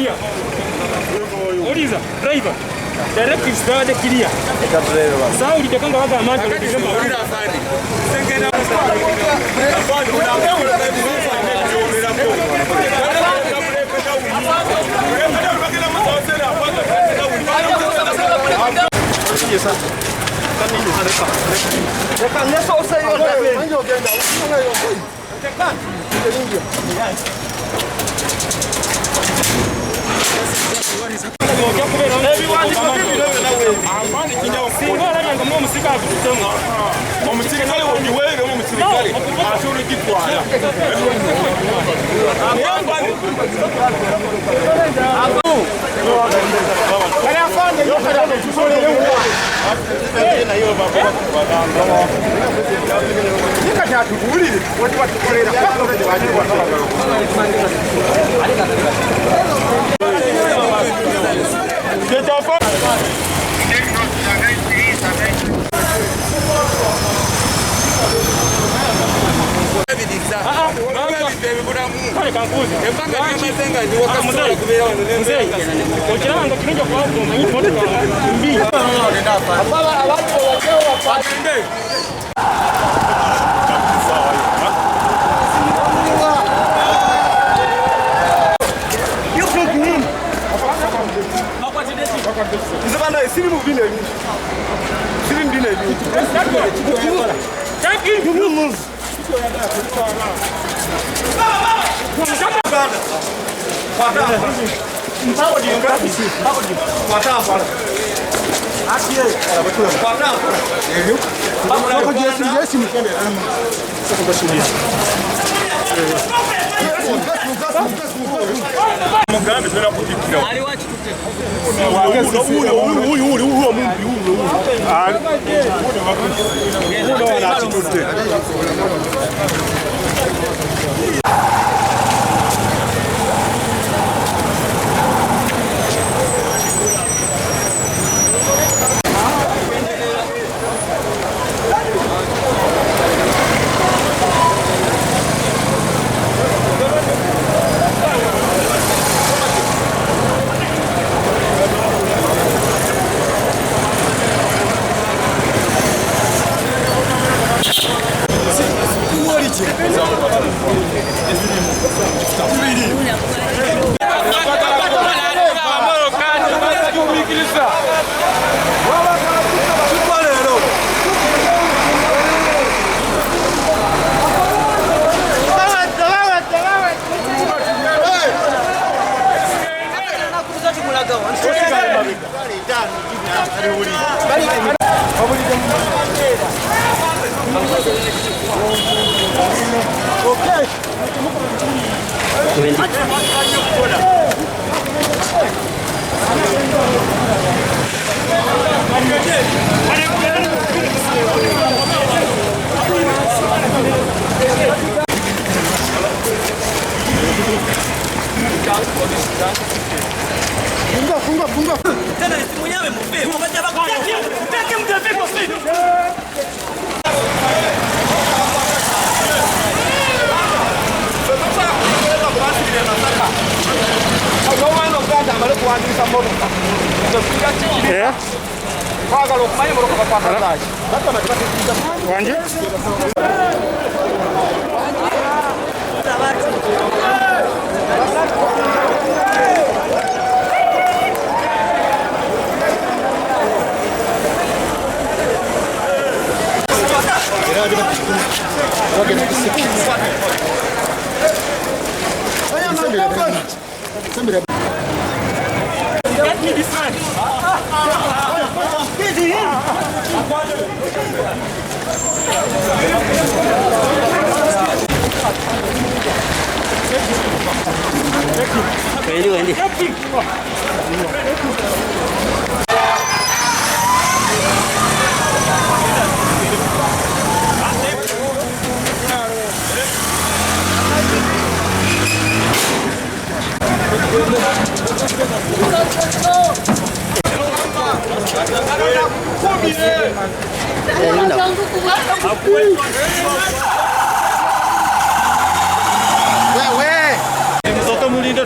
clear. Uliza driver. Directive start clear. Sasa ulitakanga waga amani ulisema ulira afani. Sengena afani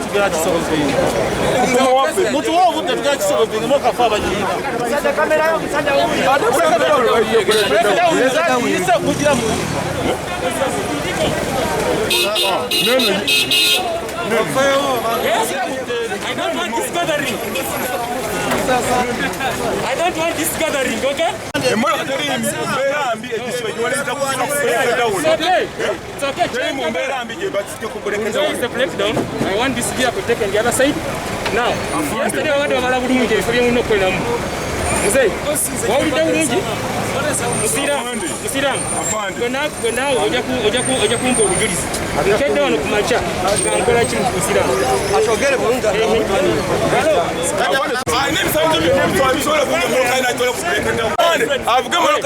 tugera kisolvinga mutu wovu tetugera kisolvinga nokafa abajiina I don't want this gathering, okay? It's okay. Where is the breakdown? I want this vehicle taken the other side. Now, yesterday I went to Malaburunji for you. Say, what are you doing? Musiram. Go now, Ojakumbo, Juris. Get down to Macha. I'm going to Musiram. I shall get a bunga. Hello. I've got my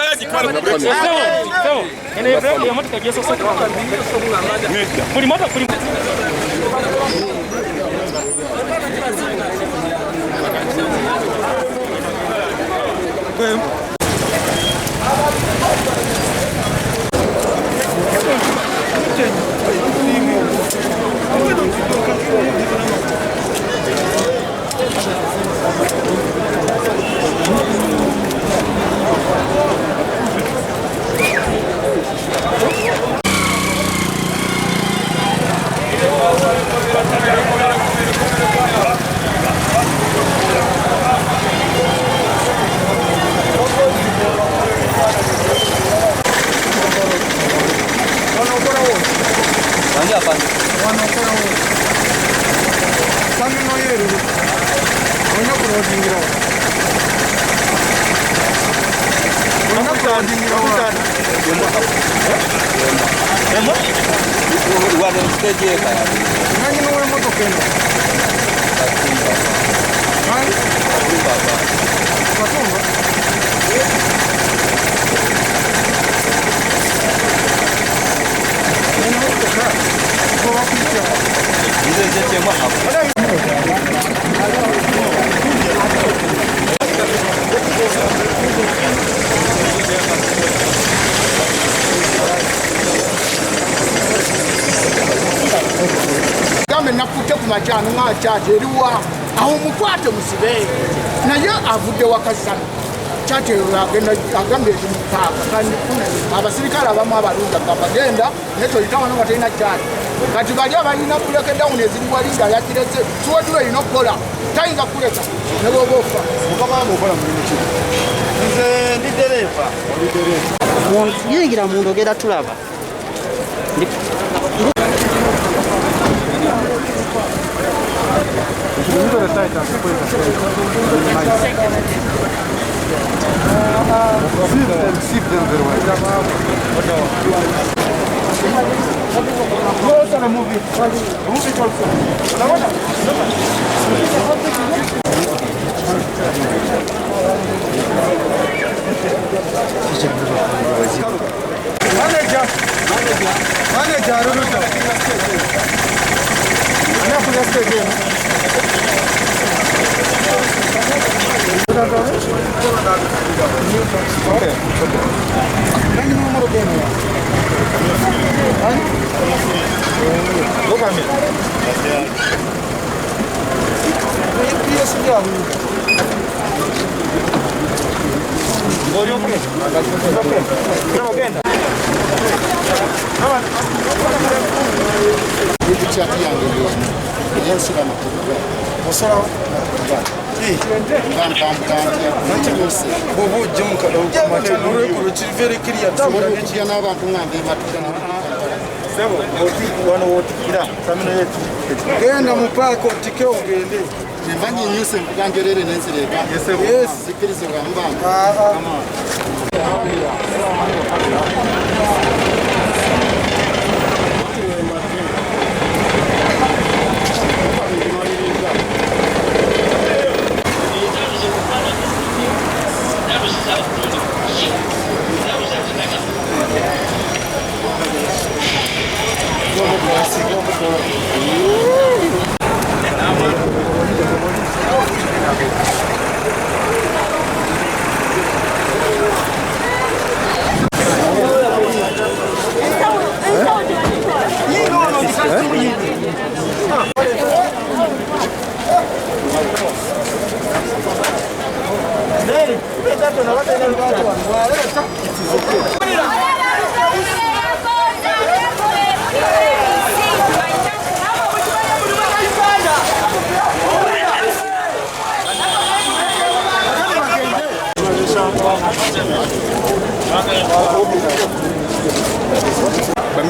Machano ngachaje eriwa aho mukwate musibe naye avudde wakasana chate agambe mupaka kandi abasirikale abamu abalunga bagenda neto litawana batena chate kati bali abalina kuleka down eziriwalinga yakiretse tuwadule inokola tayinza kuleka nebo bofa mukaba mukola mulimi nze ndi dereva yingira mundu ogera tulaba genda mupaka otike ogende nembanyi nyuse mpugangerere nenzireka yes sikirizo gamba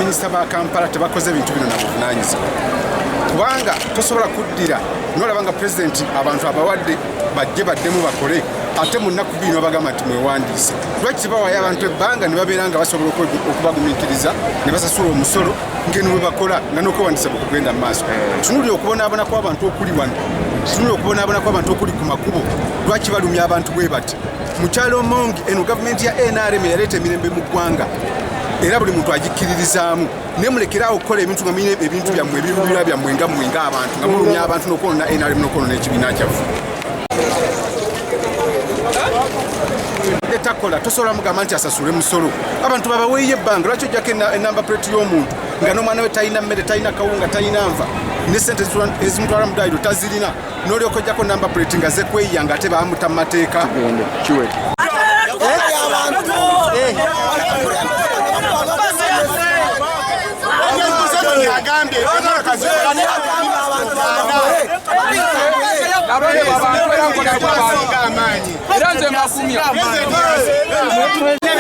baminisita ba Kampala tebakoze ebintu bino nabuvunanyizibwa kubanga tosobola kuddira nolabanga pulezidenti abantu abawadde bajje baddemu bakole ate mu nnaku bbiri nobagamba nti mwewandiise lwaki tebawayo abantu ebbanga ne babeera nga basobola okubagumiikiriza ne basasula omusolo ngeno bwe bakola nga n'okwewandiisa bwe kugenda mu maaso tunulira okubonaabona kw'abantu okuli wano tunulira okubonaabona kw'abantu okuli ku makubo lwaki balumya abantu bwe bati mukyalo Mongi eno gavumenti ya NRM yaleeta emirembe mu ggwanga era buli muntu agikkiririzaamu ne mulekerawo okukola ebintu nga mulina ebintu byammwe ebirubirwa byammwe nga mmwe ng'abantu nga mulumya abantu n'okwonona NRM n'okwonona ekibiina kyaffe takola tosobola mugamba nti asasule musolo abantu babaweeyo ebbanga lwaki ojjako enamba plate y'omuntu nga n'omwana we talina mmere talina kawunga talina nva ne sente ezimutwala mu ddwaliro tazirina n'olyoka ojjako namba plate nga zekweyiya nga ate baamuta mu mateeka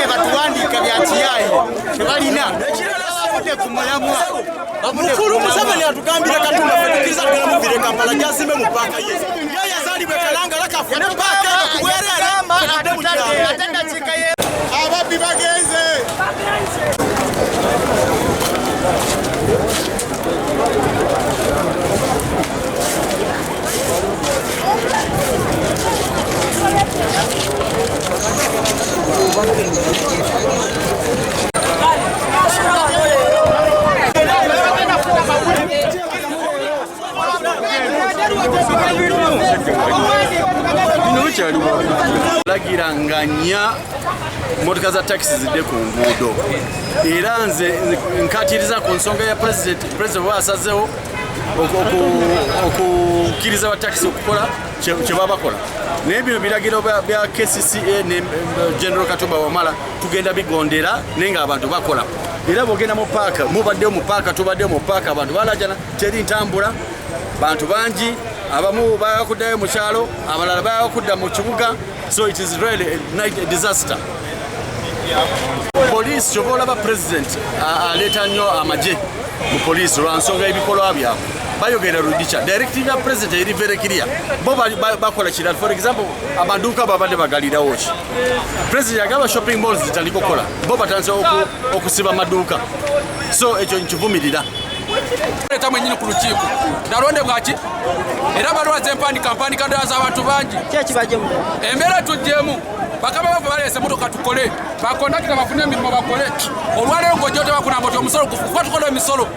batuwandiika byakiyayi tebalina mukulu Museveni atugambire Katumba fetukiriza tugenda muvire Kampala gyazimbe mu paaka ye yazaalibwa Kalangala kafuna paaka kubwerera atadde mu kyalo ababbi bagenze lagiranganya motoka za taxi zidde ku nguudo era nze nkatiriza ku nsonga ya president bwasazeewo okukkiriza ba taxi okukola kye babakola naye bino biragiro bya KCCA ne General Katumba Wamala tugenda bigondera naye nga abantu bakola era bwogenda mu paaka mubaddeyo mu paaka tubaddeyo mu paaka abantu balajana teri ntambula bantu bangi abamu bayakuddayo mu kyalo abalala bayakudda mu kibuga so it is really a disaster. Police kyoba olaba president aleeta nnyo amagye mu police lwa nsonga y'ebikolwa byabwe bayogera rudicha directive ya president eri very clear bo bakola kirala for example amaduuka babadde bagalirawo ki president agamba shopping malls zitaliko kola bo batandise okusiba amaduuka so ekyo nkivumirira leta mwenyini ku lukiiko nalonde bwaki era balwaze empandika ndaza abantu bangi kyekibajemu embeera tujjemu bakaba bava baleese motoka tukole bakondakita bafune emirimu bakole olwaleero ng'ojja bakuna mboti omusolo kufa tukola emisolo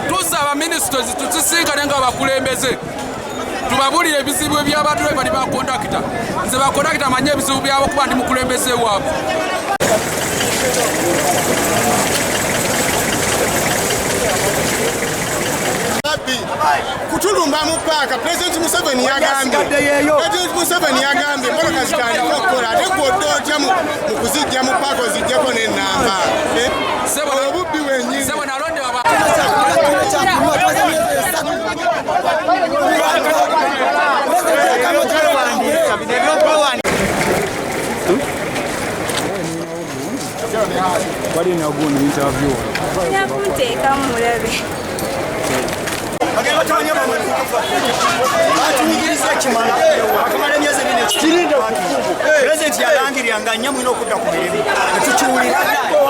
tusaba ministers tutusisinkane nga bakulembeze tubabulire ebizibu eby'abantu bali bakondakita nze bakondakita manye ebizibu byabo kuba ndi mukulembeze waabwe kutulumba mu paaka President Museveni yagambye motoka zitandika okukola ate gwodde otya mu kuzijja mu paaka ozijjeko n'ennamba obubbi wenyini balina ogundi interview yakunteekamu mulabe batuyigiriza ekimala akamala emyezi President yalangirira nga nnyo mulina okudda ku mirimu netukiwulira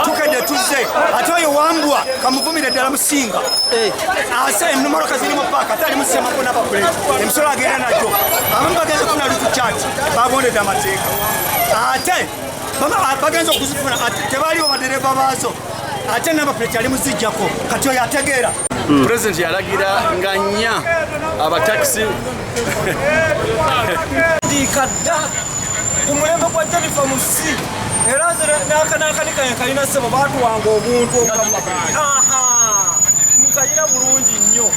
tukedde tuzze ate oyo wambwa kamuvumire ddala musinga ase emmotoka ziri mu paaka atali musemako n'abakulezi emisolo agenda najjo abamu bagenze kufuna lutukyati bagondedde amateeka ate bagenza okuzifuna tebaliwo badereva baazo ate n'abapuleti ali muzijjako kati oyo ategeera president yalagira nga nnya abataxi dikadda ku mulembe gwa Jennifer Musi era n'akanakanika kalina ssebo baatuwanga omuntu nkayina bulungi nnyo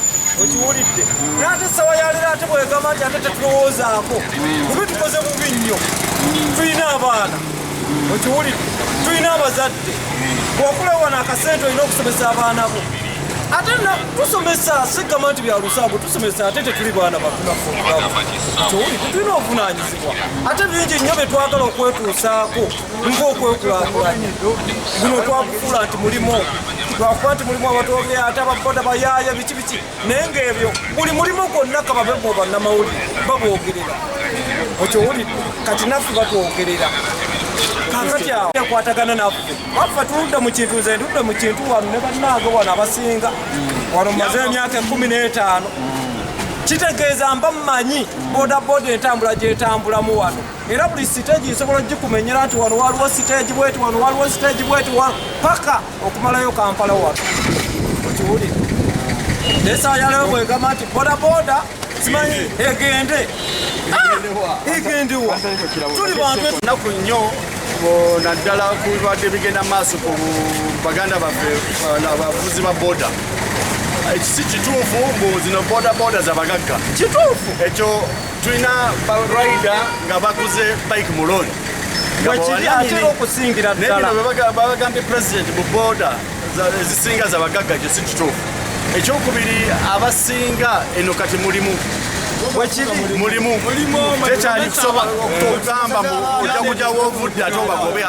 okiwulidde n'ate essawa yalera ate bwegamba nti ate tetulowoozaako kubi tukoze bubi nnyo tulina abaana okiwulidde tulina abazadde bw'okulewana akasente olina okusomesa abaana bo ate tusomesa sigamba nti byalusaago tusomesa ate tetuli baana batunafukiwulidde tulina obuvunanyizibwa ate bingi nnyo bye twagala okwetuusaako ng'okwekulaakulanya guno twakufuula nti mulimo lwakuba nti mulimu abatwogera ate ababoda bayaaya biki naye ngaebyo buli mulimu gwonna kababebo bannamawulire baboogerera okyowulidde kati naffe batwogerera kakati awo yakwatagana naffe waffe tuludde mu kintu nze ndudde mu kintu wano ne bannaago wano abasinga wano mumaze emyaka 15 kitegeeza mba mmanyi bodaboda entambula gyetambulamu wano era buli siteegi nsobola gikumenyera nti wano waliwo siteegi bweti wano waliwo siteegi bweti paka okumalayo Kampala wano okiwulire nesaa yalewo bwegamba nti bodaboda simanyi egendewa tuli bantu naku nnyo naddala ku bibadde bigenda maaso ku baganda baffe abavuzi ba boda si kituufu mbu zino bodaboda zabagagga kituufu ekyo tulina barida nga baguze bike mu looni atera okusingira ddala babagambye president mu boda ezisinga zabagagga ekyo si kituufu ekyokubiri abasinga eno kati mulimu tekyali kusoba okugamba ojja kujja woovudde ate obagobe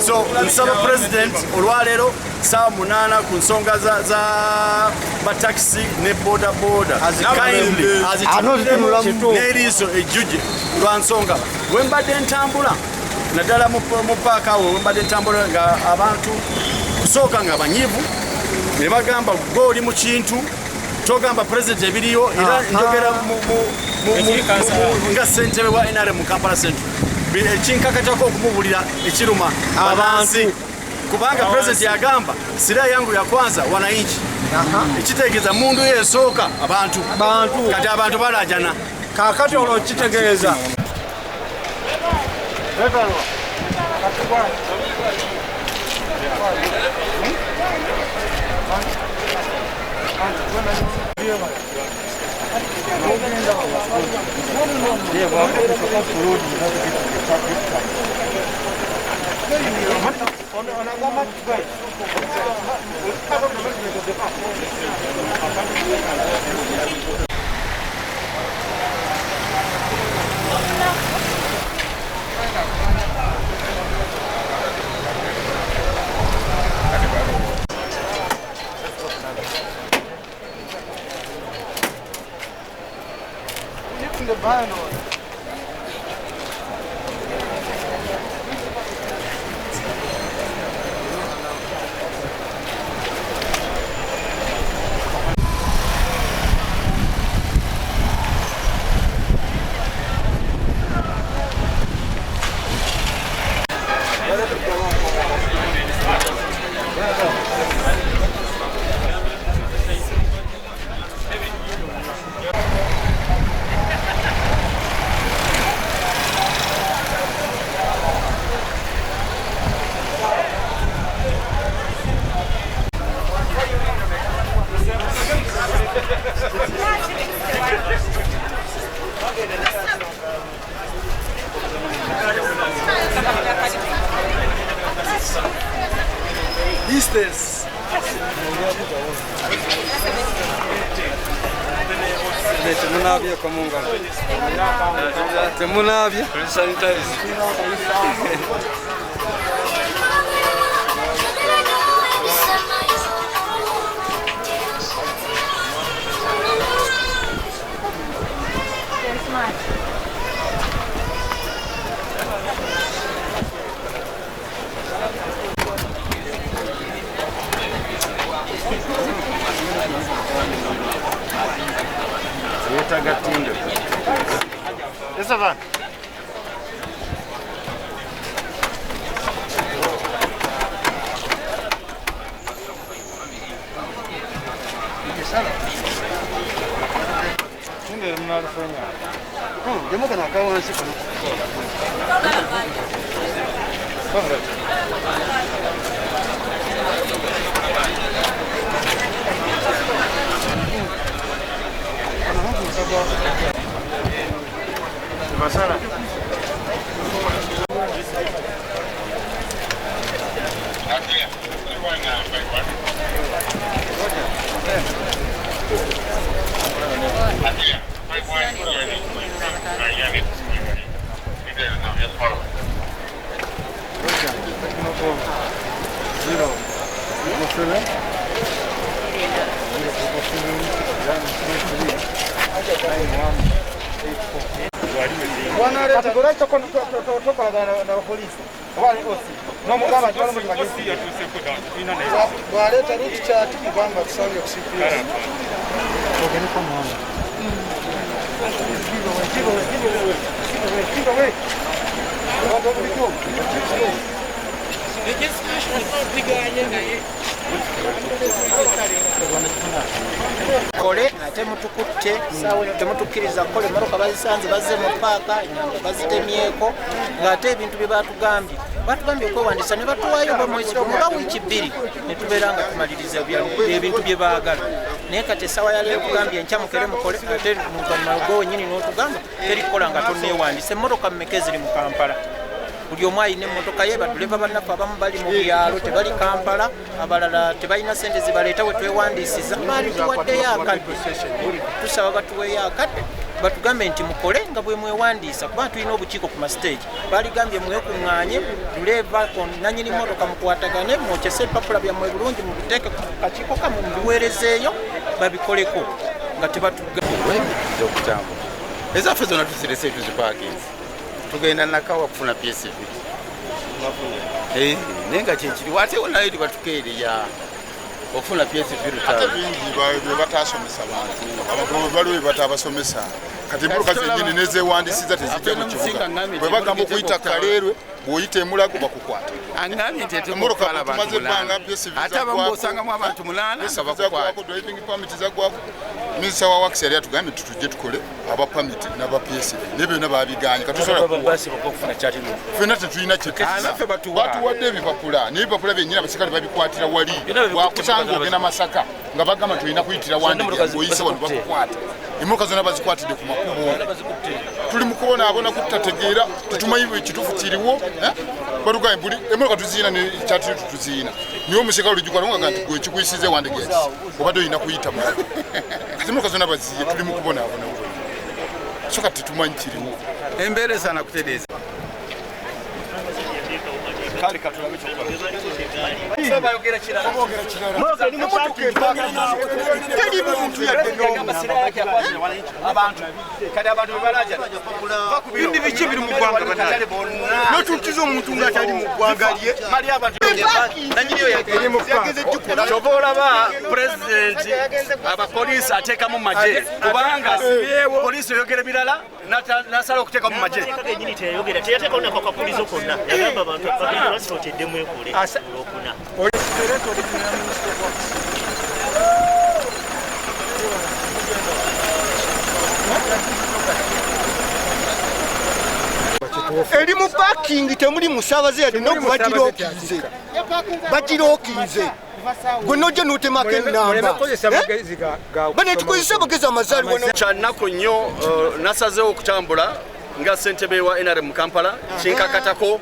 so nsaba president olwaleero saa 8 ku nsonga za batakisi ne bodaboda kindly n'eriiso ejjuje lwa nsonga we mbadde ntambula naddala mu paaka awo we mbadde ntambula nga abantu kusooka nga banyiivu ne bagamba gweoli mu kintu togamba president ebiriyo era njogera nga ssentebe wa NRM mu Kampala Central ekinkakatako okumubulira ekiruma abantu kubanga president yagamba sira yangu ya kwanza wananchi ekitegeeza mundu yesooka abantu kati abantu balajana kakati olwo kitegeeza Distance. temunabye komungalo temunabye sanitize Tagatindo. Essa van. Ndio mnalofanya. Demo kana kawa nsi kono. Pasara. Zero. Kati golekyo tokolagana n'abapoliisi n'omugamba nti walimu magezi bw'aleeta lukikyati mugamba tusabye okusiikiriza ogeneko mwana kole ate mutukutte temutukkiriza kole emotoka bazisanze bazze mu paaka enyanga bazitemyeko ng'ate ebintu bye batugambye okwewandisa ne batuwaayo bamwesiro muba wiiki 2 ne tubeera nga tumaliriza ebintu bye baagala naye kati essaawa yaleero kugambye enkya mukere mukole ate muganyuma gwe wennyini n'otugamba terikola nga tonneewandisa emmotoka mmeka eziri mu Kampala buli omu alina emmotoka ye baduleva bannaffe abamu bali mu byalo tebali Kampala abalala tebalina sente zibaleeta we twewandiisiza baali tuwaddeyo akadde tusaba batuweeyo akadde batugambe nti mukole nga bwe mwewandiisa kuba tulina obukiiko ku masiteegi baligambye mwekuŋŋaanye tuleva nannyini mmotoka mukwatagane mwokyese ebipapula byammwe bulungi mubiteeke ku kakiiko kamwe mubiweerezeeyo babikoleko nga tebatugambye ezaffe zonna tuzirese tuzipaakinzi tugenda nakawa kufuna PSV naye nga kyekiri watewo nayo tibatukeereya okufuna PSV ate bingi bebatasomesa bantu baliwo bebatabasomesa kati embuluka zenyini nezeewandisiza tezijja mu kibuga bwe bagamba okuyita kaleerwe bw'oyita emulago bakukwata aŋŋambye nti etemukwala bantu ate abamu osangamu abantu 8 driving permit zaggwako minisita wa wakisi yali atugambye tutujje tukole aba permit n'aba PSV ne byonna babiganye fena tetulina kyebatuwadde ebipapula n'ebipapula byennyini abaserikale babikwatira wali wakusanga ogenda Masaka nga bagamba tulina kuyitira wandege ng'oyise wano bakukwata emmotoka zonna bazikwatidde ku makubo tuli mu kubonaabona kutategeera tetumanyi ekituufu kiriwo batugambye buli emmotoka tuziina nekyatiri tutuziina niwe omuserikale olugikwata nti gwe kikuyisize wandege obadde olina kuyita mu kati emmotoka zonna baziye tuli mu kubonaabona so kati tetumanyi kiriwo embeera esaana kutereeza kale katulabe kyokkola teri muntu abantu kati abantu bebalaja bindi biki biri mu ggwanga banaye notutiza omuntu ng'atali mu ggwanga lye mali abantu kyova olaba pulezidenti abapoliisi ateekamu magye kubanga poliisi oyogera birala nasala okuteekamu magye eri mu parking temuli musaabaze yadde nokubagirookinze bagirookinze gwe nojja n'otemako ennamba bane tukozesa amagezi amazaaliwo kyannaku nnyo nasazeewo okutambula nga ssentebe wa NRM mu Kampala kinkakatako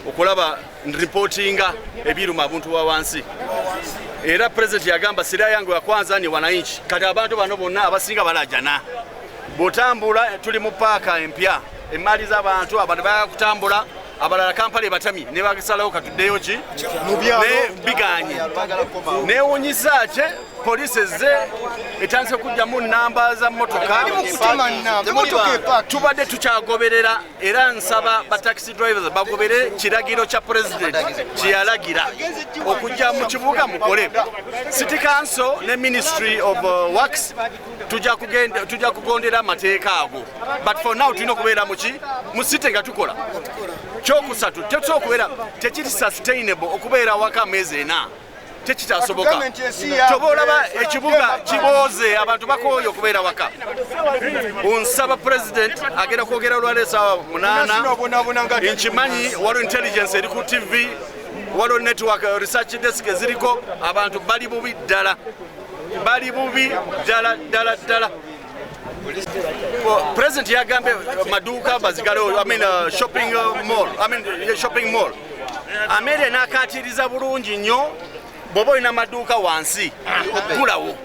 okulaba nripootinga ebiruma abantu ba wansi era pulezidenti yagamba siriya yange ya kwanza ni wananchi kati abantu bano bonna abasinga balajana bw'otambula tuli mu paaka empya emaali z'abantu abantu bayaga kutambula abalala Kampala ebatamye ne bagisalawo katuddeyo ki ne biganye neewunyisa kye poliisi ezze etandise okujjamu nnamba za mmotoka tubadde tukyagoberera era nsaba ba taxi drivers bagobere kiragiro kya pulezidenti kyeyalagira okujja mu kibuga mukole city council ne ministry of works tujja kugondera amateeka ago but for now tulina okubeera mu city nga tukola kyokusatu tetusobola okubeera tekiri sustainable okubeera waka amezi 4 tekitasoboka kyoba olaba ekibuga kibooze abantu bakooye okubeera waka onsaba pulezidenti agenda kwogera olwaleero essaawa 8 nkimanyi waliwo intelligence eri ku TV waliwo network research desk eziriko abantu bali bubi ddala ddala President yagambe maduka bazigalewo shopping mall Amelia nakatiriza bulungi nnyo bwoba olina maduuka wansi okugulawo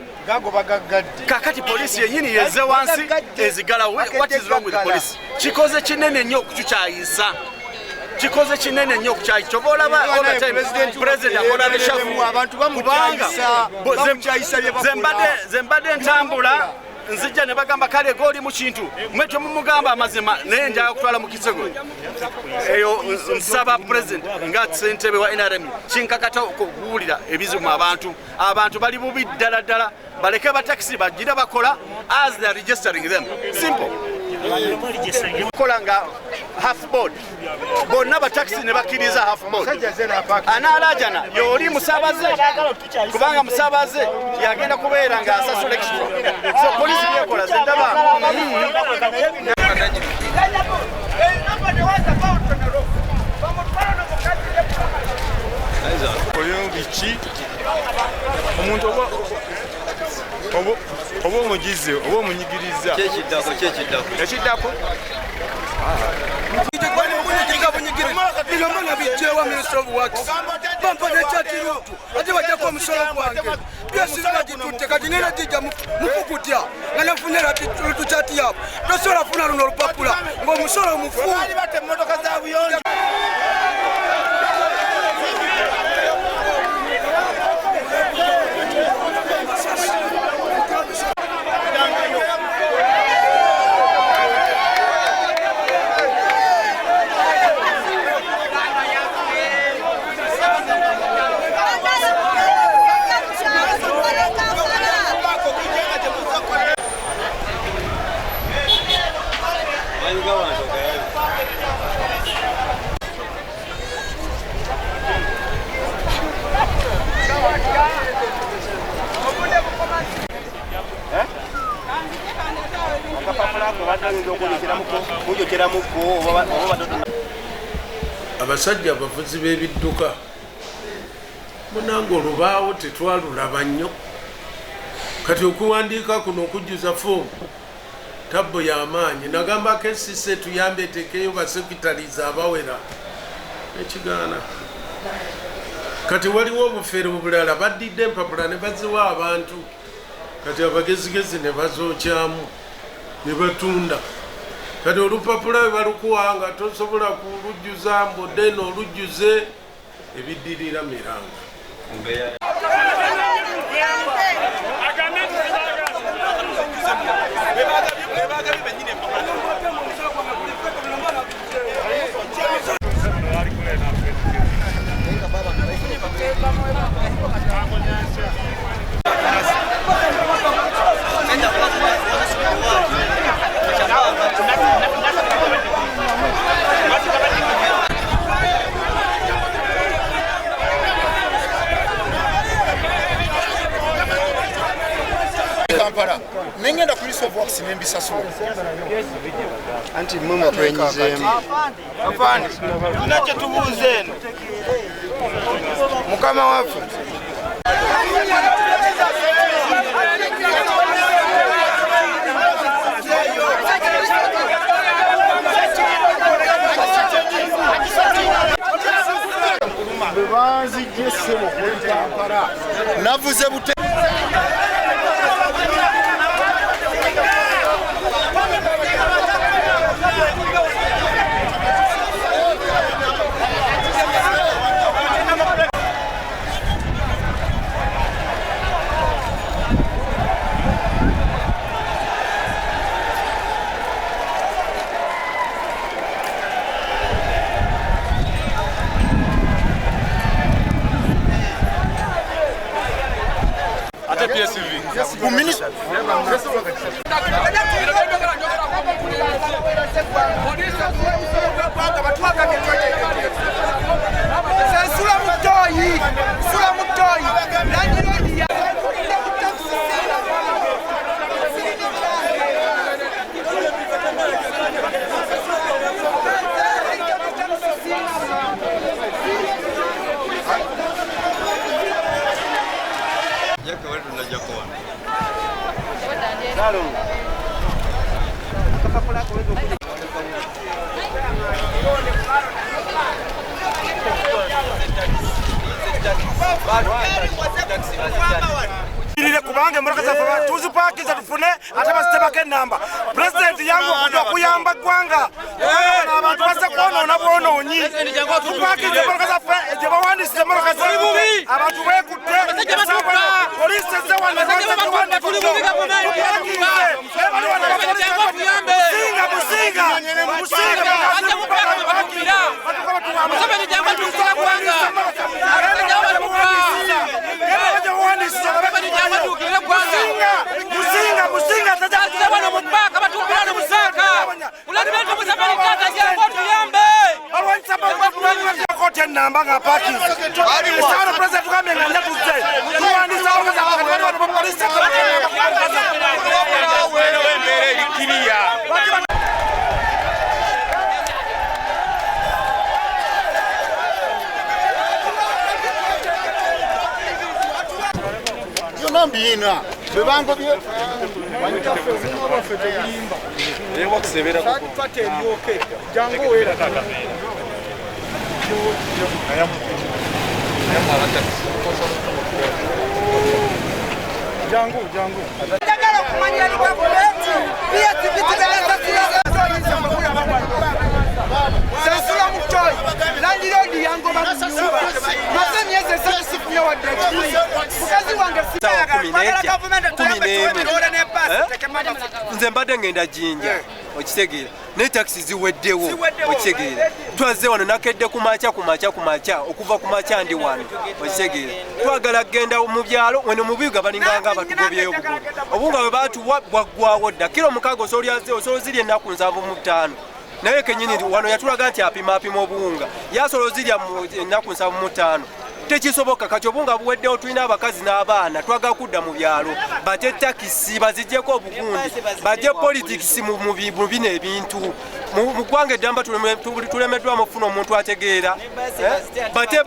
kakati polisi yenyini yeze wansi ezigalawo. What is wrong with the police? Kikoze kinene nnyo okukyayisa kyoba olaba all the time president akola reshafu kubanga zembadde ntambula nzijja ne bagamba kale goli mu kintu mwetwe mumugamba amazima naye njaga kutwala mu kisego eyo nsaba president nga ssentebe wa NRM kinkakata okuwulira ebizibu abantu bali bubi ddala baleke bataxi bagira bakola as they are registering them simple kola nga half board bonna bataxi ne bakkiriza half board analajana yoli musabaze kubanga musabaze yagenda kubeera nga asasula extra so polisi yekola zendaba oyo bichi omuntu oba omugize oba omunyigiriza ekiddako Nigamba nabijewa Minister of Works. Bampa nechatiru. Ati wajako omusolo gwange. Byesiza gitutte kati nena tijja mufukutya. Nganafunira tuchati yapo. Tosola funa luno lupapula. Ng'omusolo mufu. Bali bate motoka za buyonjo. abasajja abavuzi b'ebidduka munanga olubaawo tetwalulaba nnyo kati okuwandiika kuno okujjuza foomu tabbo y'amaanyi nagamba kesise tuyambe etekeyo basekitaliza abawera ekigaana kati waliwo obufere obulala baddidde empapula ne baziwa abantu kati abagezigezi ne bazookyamu ne batunda kati olupapula bwe balukuwanga tosobola kulujjuza mbodde n'olujjuze ebiddirira miranga nengenda ku Minister of Works nembisasula anti mwe mutwenyizemu afande nakyo tubuuze eno mukama waffe bebanzijje ssebo kuli Kampala navuze bute kubange muraka za tuzi paki za tufune ate basitebako enamba president yangu okujja okuyamba ggwanga abantu basse okwonoona bwonoonyi tupakize moroka zaffe gye bawandisire moroka zabubi abantu beekutte poliisi ezze wano namba nga parking sana president tukamye nga ndatuze tuwandisa okuza abantu ba police wena wembere ikiriya Nambina bebango bye ewa kusebera ko twate byoke jango wera tata jango ndagala kumanya liba buleti pia tibitibeleza sasula mutoi landi lodi yango bakusuba mazeni yeze sasifunya wa dati mukazi wange nze mbadde ngenda Jinja okitegeera ne taxi ziweddewo okitegeera twaze wano nakedde kumacha okuva kumacha ndi wano okitegeera twagala kgenda mu byalo wano mu bibuga balinganga abatugobyeyo obunga bwe batuwa bwaggwawo dda kilo mukaaga osolozirya ennaku 75 naye kenyini wano yatulaga nti apima obuwunga yasolozirya ennaku 75 tekisoboka kati obunga buweddewo tulina abakazi n'abaana twagala kudda mu byalo bate takisi bazijjeko obugundi bajje politics mu bino ebintu mu ggwanga eddamba tulemeddwa mufuna omuntu ategeera bate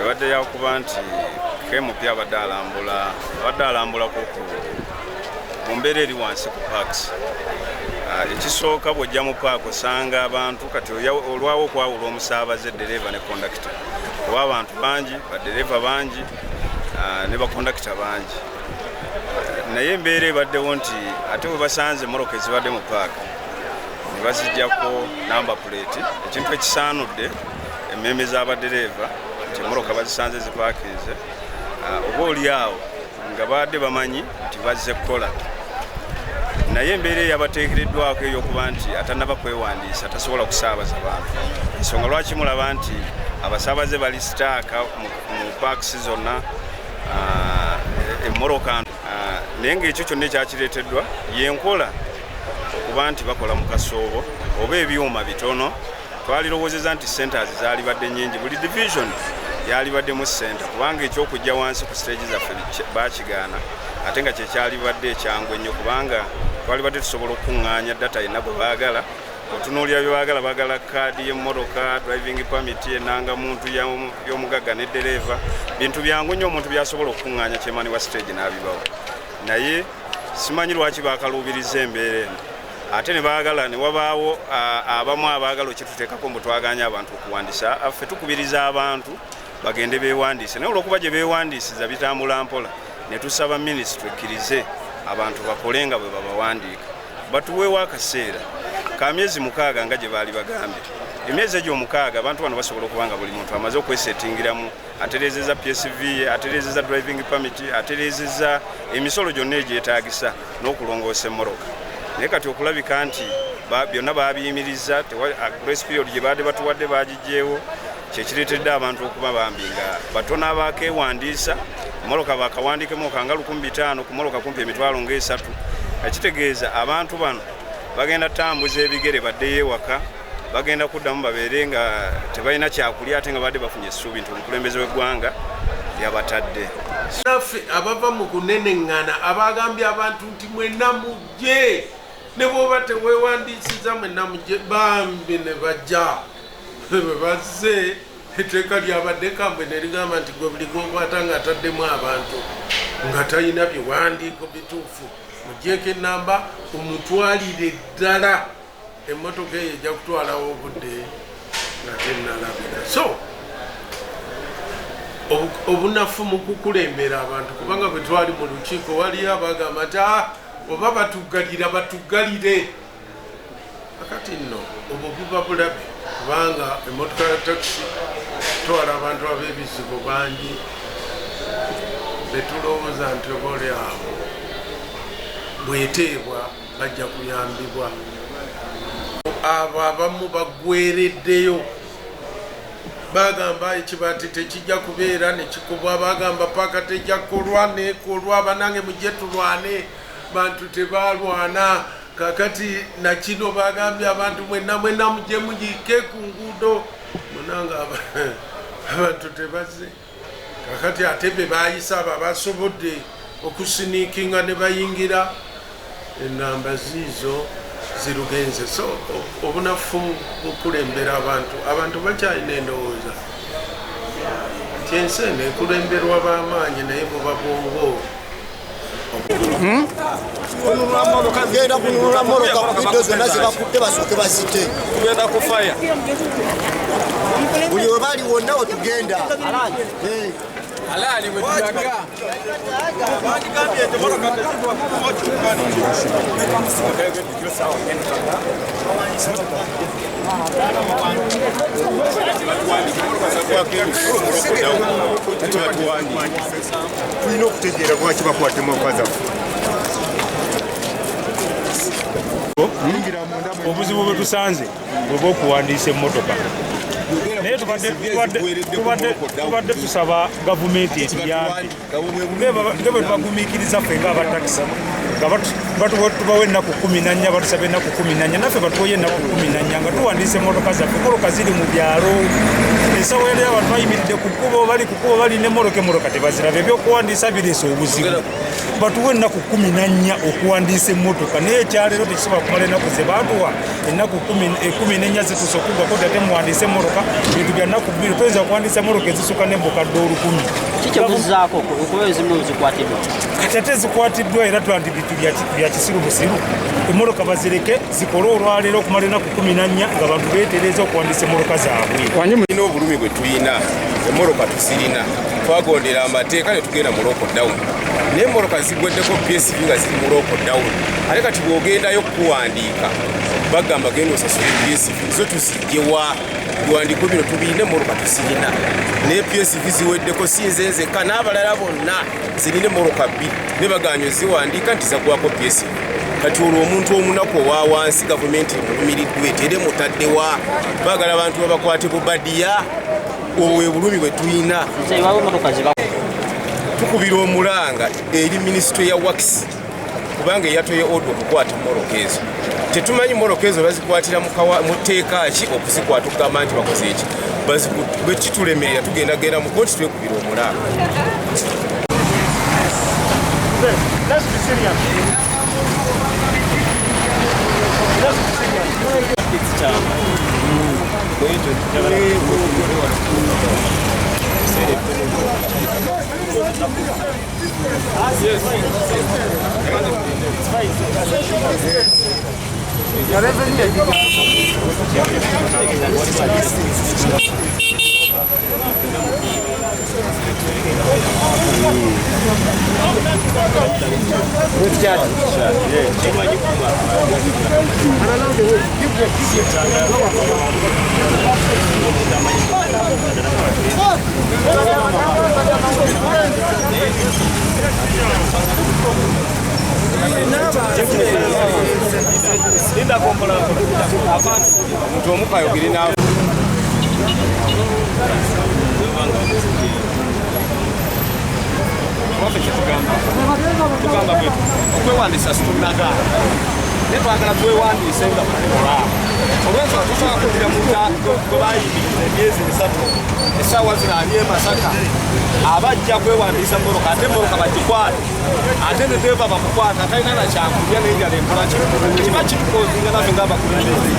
ebadde yakuba nti KMP abadde alambula mu mbeera eri wansi ku parks. Ekisooka bw'ojja mu paaka osanga abantu kati olwawo okwawula omusaabaze dereva ne kondakita kuba abantu bangi badereva bangi ne bakondakita bangi naye embeera ebaddewo nti ate bwe basanze moroka ezibadde mu paaka ne bazijjako namba plate ekintu ekisaanudde emmeme z'abadereva nti moroka bazisanze zipaakinze oba oli awo nga badde bamanyi nti bazze kukola naye embeera eyabateekereddwako ey'okuba nti atannaba kwewandiisa tasobola kusaabaza bantu ensonga lwaki mulaba nti abasaabaze bali sitaaka mu paakisi zonna emmoroka naye ng'ekyo kyonna ekyakireeteddwa yenkola okuba nti bakola mu kasoobo oba ebyuma bitono twalirowoozeza nti centers zaali badde nnyingi buli division yali badde mu center kubanga ekyokujja wansi ku stage zaffe baakigaana ate nga kyekyali badde ekyangu ennyo kubanga twali badde tusobola okuŋŋaanya data yenna gwe baagala otunuulira bye baagala kaadi y'emmotoka driving permit enangamuntu y'omugagga ne dereva bintu byangu nnyo omuntu byasobola okuŋŋaanya kyemani wa stage n'abibawo naye simanyi lwaki baakaluubiriza embeera eno ate ne baagala ne wabaawo abamu abaagala okituteekako mbu twaganya abantu okuwandisa ffe tukubiriza abantu bagende beewandiise naye olwokuba gye beewandiisiza bitambula mpola ne tusaba minisitule ekkirize abantu bakole nga bwe babawandiika batuweewo akaseera ka myezi 6 nga gye baali bagambye emyezi egyo 6 abantu bano basobola okuba nga buli muntu amaze okwesetingiramu atereezeza PSV atereezeza driving permit atereezeza emisolo gyonna egyetaagisa n'okulongoosa emmoroka naye kati okulabika nti byonna baabiyimiriza grace period gye baadde batuwadde baagijjeewo kyekireetedde abantu okuba bambi nga batono abaakeewandiisa moroka bakawandikemu okanga 1500 ku moroka kumpi emitwalo nga 3 ekitegeeza abantu bano bagenda tambuza ebigere baddeyo ewaka bagenda kuddamu babeere nga tebalina kyakulya ate nga badde bafunye essuubi nti omukulembeze w'eggwanga yabatadde naffe abava mu kuneneŋŋana abagambye abantu nti mwenna mujje ne bwoba tewewandiisiza mwenna bambi ne bajja bwe bazze etteeka lyabadde kambwe ne ligamba nti gwe buli gwokwata ng'ataddemu abantu nga talina biwandiiko bituufu mugyeko enamba omutwalire ddala emmotoka eyo ejja kutwalawo obudde nga tennalabira so obunafu mu kukulembera abantu kubanga bwe twali mu lukiiko waliyo abagamba nti oba batuggalira batuggalire akati nno obwo buba bulabe kubanga emmotoka ya takisi twala abantu ab'ebizibu bangi betulowooza nti oba oli awo bweteebwa bajja kuyambibwa abo abamu baggwereddeyo bagamba ekibaati tekijja kubeera nekikubwa bagamba paka tejja kukolwa nekolwa banange mujje tulwane bantu tebalwana kakati nakino bagambye abantu mwenna mujje mugiike ku nguudo munanga abantu tebazze kakati ate be bayisa abo abasobodde okusiniikinga ne bayingira enamba ziizo zirugenze so obunafu bukulembera abantu bakyalina endowooza nti ensi eno ekulemberwa b'amaanyi naye buba bwongo genda kununula moroka ku biddo zonna zibakudde basooke bazite tugenda kufaya buli webali wonna wetugenda alali wetulaga bagambye nti moroka tezidwa tulina okutegeera lwaki bakwate moroka zaffe obuzibu bwe tusanze bweba okuwandiisa emmotoka naye tubadde tusaba gavumenti etuyambe nga bwe tubagumiikiriza ffe ngaabatakisi nga tubawa ennaku 14 batusaba ennaku 14 naffe batuwoye ennaku 14 nga tuwandiisa emmotoka zaffe moroka ziri mu byalo ensawo yali abantu bayimiridde ku kkubo bali ku kkubo balina emmotoka tebaziraba ebyokuwandiisa bireesa obuzibu batuwa ennaku 14 okuwandiisa emmotoka naye ekyaleero tekisobola kumala ennaku ze baatuwa ennaku 14 zituuse okuggwako ate muwandiisa emmotoka bintu bya nnaku 2 toyinza kuwandiisa emmotoka ezisuka n'embukadde 10 kikyobuzaako okuba ezimu zikwatiddwa kati ate zikwatiddwa era twanti bintu bya kisiru busiru emmotoka bazireke zikole olwaleero okumala ennaku 14 nga bantu beetereza okuwandiisa emmotoka zaabwe tulina obulumi bwe tulina emmoroka tusirina twagondera amateeka ne tugenda mu lockdown naye emmoroka zigweddeko PSV nga ziri mu lockdown ate kati bw'ogendayo kuwandiika bagamba genda osasula PSV zo tuzigyewa biwandiiko bino tubirina emmoroka tusirina naye PSV ziweddeko si nze nzekka n'abalala bonna zirina emmoroka 2 ne baganya ziwandiika nti zagwako PSV kati olwo omuntu omunaku owa wansi gavumenti emulumiriddwa etere mutaddewa baagala abantu babakwate bubadiya obwe bulumi bwe tulina tukubira omulanga eri minisitule ya wakisi kubanga eyatoye odo okukwata moroka ezo tetumanyi moroka ezo bazikwatira mu tteeka ki okuzikwata okugamba nti bakoze eki bwe kitulemerera tugendagenda mu kooti twekubira omulanga omuntu omukayogere nawe tugamba okwewandiisa situnaga naye twagala twewandiise nga mukola olwensonga tusobola kuddira mu gwe bayimiriza emyezi 3 essaawa zino ali e Masaka abajja kwewandiisa mmoloka ate mmoloka bagikwate ate ne deva bamukwata talina na kyakulya n'enjala enkola kiba kitukozinga naffe ng'abakulembeze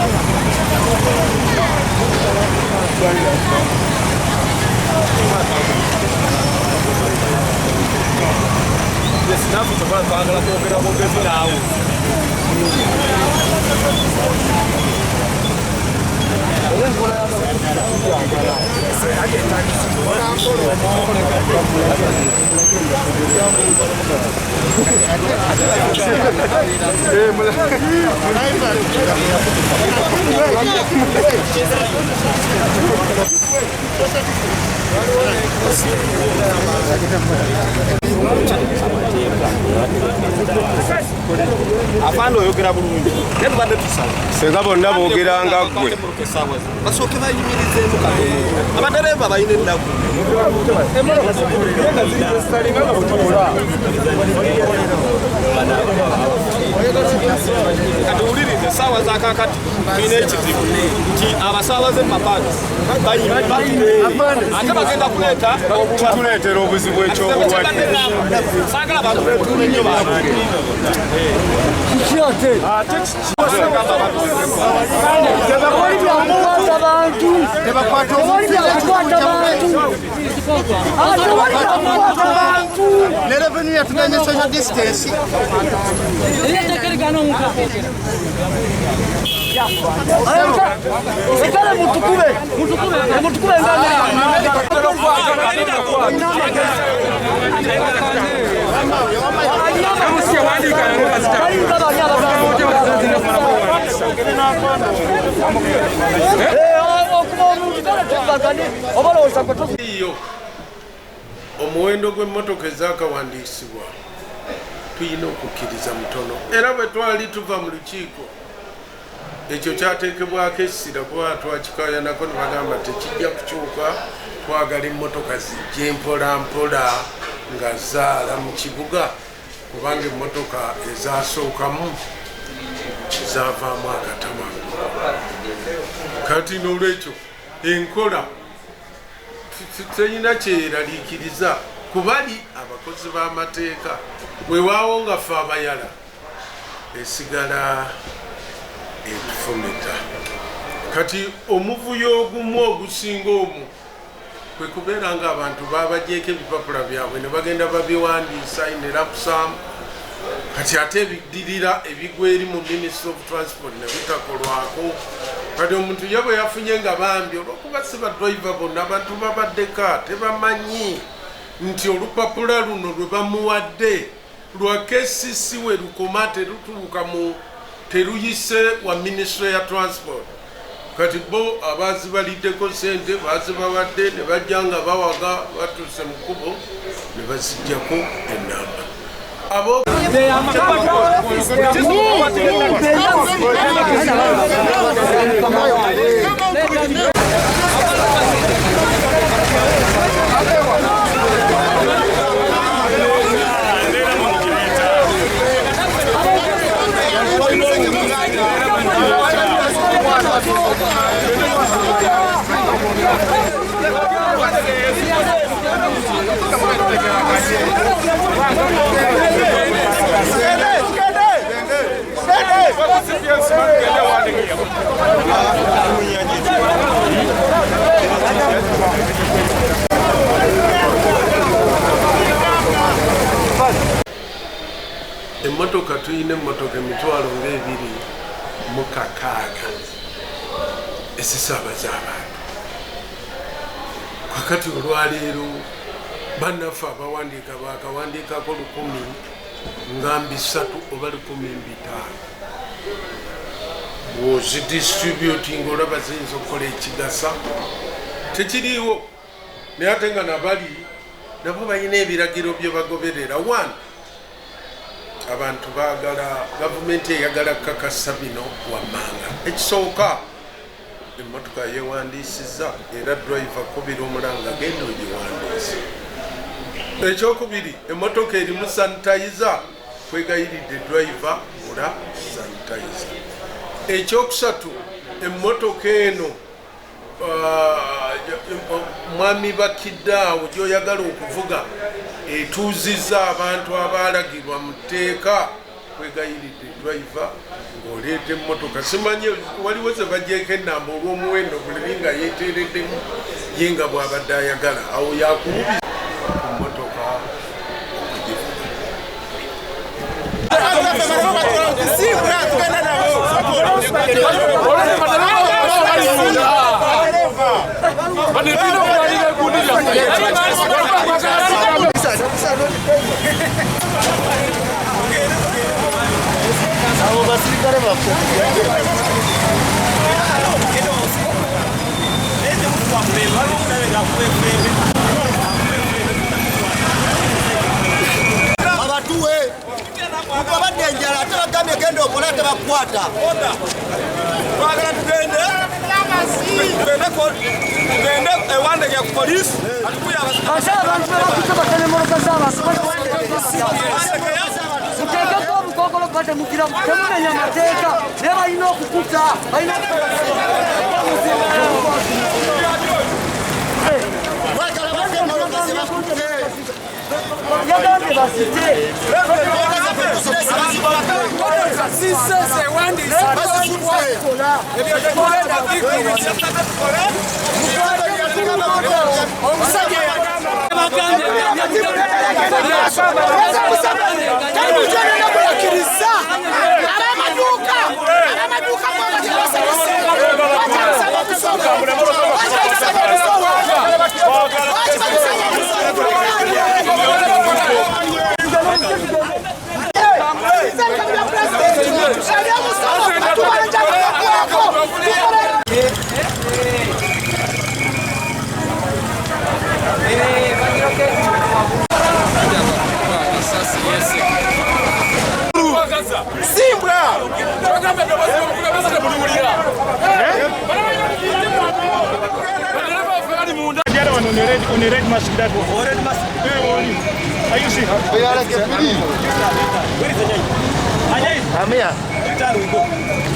naffe kyokola twagala kwogera bwogezi naawe afaana oyogera bulungi naye tubadde tusaba senga bonna boogeranga ggwe basooke bayimirizeemu abadereva balina ennaku kati wulirize essaawa zakakati tulina ekizibu nti abasaabaze mumapaaki ate bagenda kuleeta kituleetera obuzibu ekyobulwadde saagala abantu betuula ennyo bantu ne revenue yatuganye social distance ekale mutukube iyo omuwendo gw'emmotoka ezakawandiisibwa tuyina okukkiriza mutono era bwe twali tuva mu lukiiko ekyo kyateekebwako essira kuba twakikayanako ne bagamba tekijja kukyuka twagala emmotoka zijje mpola mpola nga zaala mu kibuga kubanga emmotoka ezasookamu zaavaamu akatama kati n'olwekyo enkola terina kyeraliikiriza kubali abakozi b'amateeka weewaawo nga ffe abayala esigala etufumita kati omuvuyo ogumu ogusinga omu kwe kubeera nga abantu babajjeeko ebipapula byabwe ne bagenda babiwandiisa inera kusaamu kati ate ebiddirira ebigwa eri mu Ministry of Transport ne bitakolwako kati omuntu ye bwe yafunye nga bambi olwokuba si badriver bonna abantu babaddeka tebamanyi nti olupapula luno lwe bamuwadde lwa KCC we lukoma terutuuka mu teruyise wa Ministry ya Transport kati bo abazibaliddeko sente bazibawadde ne bajja nga bawaga batuuse mu kkubo ne baziggyako ennamba abo emmotoka tuyina emmotoka emitwalo ng'ebiri mu 6 ezisaabaza abantu kakati olwaleero bannaffe abawandiika bakawandiikako 1,300 oba 1,500 bwozidistributing olaba ziyinza okukola ekigasa tekiriiwo naye ate nga nabali nabo balina ebiragiro bye bagoberera. One, abantu baagala gavumenti eyagala kakasa bino wammanga. Ekisooka emmotoka yeewandiisizza era driver kubira omulanga genda ogiwandiise. Ekyokubiri emmotoka erimu sanitayiza kwegayiridde driver bakola sanitizer. Ekyokusatu emmotoka eno mwami Bakidaawo gy'oyagala okuvuga etuuzizza abantu abalagirwa mu tteeka kwegayiridde driver ng'oleeta emmotoka simanyi waliwo ze bagyeko ennamba olw'omuwendo buli nga yeeteereddemu ye nga bw'abadde ayagala awo yakububiza ku mmotoka abo basirikare abatuwe kuko badde enjala ate bagambye genda okola tebakukwata twagala tugende ewandege ku polisi abantu bebakutte bakenemoloka muteekeko obukokolo batemukira temumenya amateeka naye balina okukuta yagambye basite on a red mask that one. Red mask. Are you see? We are like a I'm here.